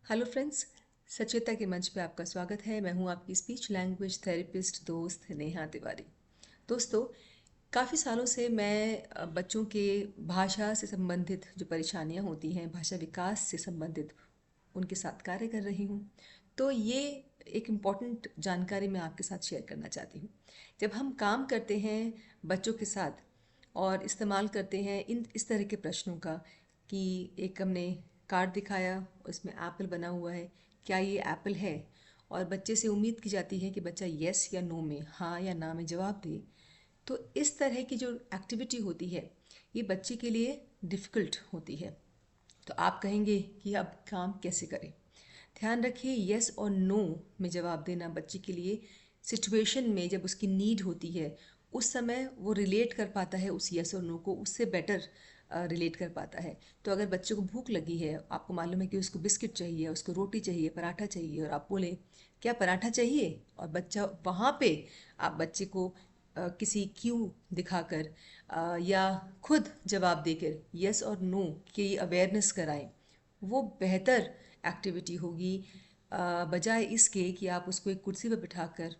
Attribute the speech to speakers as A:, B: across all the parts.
A: Hello friends, सचेता के मंच पे आपका स्वागत है। मैं हूं आपकी स्पीच लैंग्वेज थेरेपिस्ट दोस्त नेहा तिवारी। दोस्तों, काफ़ी सालों से मैं बच्चों के भाषा से संबंधित जो परेशानियां होती हैं, भाषा विकास से संबंधित, उनके साथ कार्य कर रही हूं। तो ये एक इम्पॉर्टेंट जानकारी मैं आपके साथ शेयर करना चाहती हूँ। जब हम काम करते हैं बच्चों के साथ और इस्तेमाल करते हैं इस तरह के प्रश्नों का कि एक हमने कार्ड दिखाया, उसमें एप्पल बना हुआ है, क्या ये एप्पल है? और बच्चे से उम्मीद की जाती है कि बच्चा यस या नो में, हाँ या ना में जवाब दे। तो इस तरह की जो एक्टिविटी होती है, ये बच्चे के लिए डिफ़िकल्ट होती है। तो आप कहेंगे कि अब काम कैसे करें? ध्यान रखिए, यस और नो में जवाब देना बच्चे के लिए सिचुएशन में जब उसकी नीड होती है, उस समय वो रिलेट कर पाता है उस यस और नो को, उससे बेटर रिलेट कर पाता है। तो अगर बच्चे को भूख लगी है, आपको मालूम है कि उसको बिस्किट चाहिए, उसको रोटी चाहिए, पराठा चाहिए, और आप बोले क्या पराठा चाहिए, और बच्चा वहाँ पे आप बच्चे को किसी क्यू दिखाकर या खुद जवाब देकर यस और नो की अवेयरनेस कराएं, वो बेहतर एक्टिविटी होगी। बजाय इसके कि आप उसको एक कुर्सी पर बिठाकर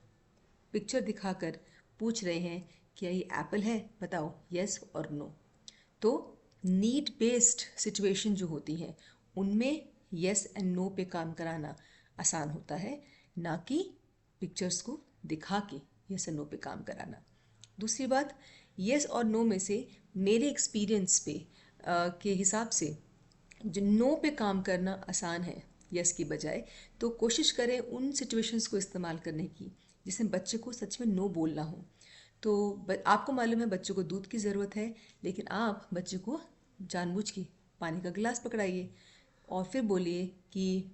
A: पिक्चर दिखाकर पूछ रहे हैं क्या ये एप्पल है, बताओ यस और नो। तो नीड बेस्ड सिचुएशन जो होती हैं, उनमें यस एंड नो पे काम कराना आसान होता है, ना कि पिक्चर्स को दिखा के यस एंड नो पे काम कराना। दूसरी बात, यस और नो में से मेरे एक्सपीरियंस पे के हिसाब से जो नो पे काम करना आसान है यस की बजाय, तो कोशिश करें उन सिचुएशंस को इस्तेमाल करने की जिसमें बच्चे को सच में नो बोलना हो। तो आपको मालूम है बच्चों को दूध की ज़रूरत है, लेकिन आप बच्चे को जानबूझ के पानी का गिलास पकड़ाइए और फिर बोलिए कि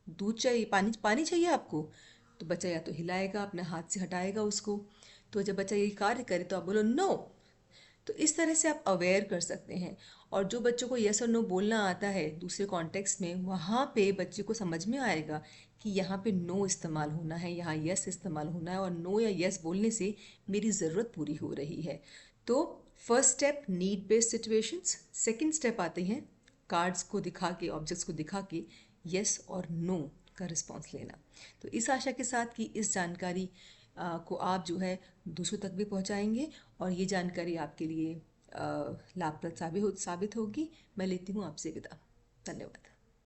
A: दूध चाहिए, पानी पानी चाहिए आपको। तो बच्चा या तो हिलाएगा, अपने हाथ से हटाएगा उसको। तो जब बच्चा ये कार्य करे तो आप बोलो नो। तो इस तरह से आप अवेयर कर सकते हैं। और जो बच्चों को यस और नो बोलना आता है दूसरे कॉन्टेक्स्ट में, वहाँ पे बच्चे को समझ में आएगा कि यहाँ पे नो इस्तेमाल होना है, यहाँ यस इस्तेमाल होना है, और नो या यस बोलने से मेरी ज़रूरत पूरी हो रही है। तो first step need based situations, second step आते हैं कार्ड्स को दिखा के, ऑब्जेक्ट्स को दिखा के यस और नो का रिस्पॉन्स लेना। तो इस आशा के साथ कि इस जानकारी को आप जो है दूसरों तक भी पहुंचाएंगे और ये जानकारी आपके लिए लाभप्रद साबित होगी। मैं लेती हूँ आपसे विदा। धन्यवाद।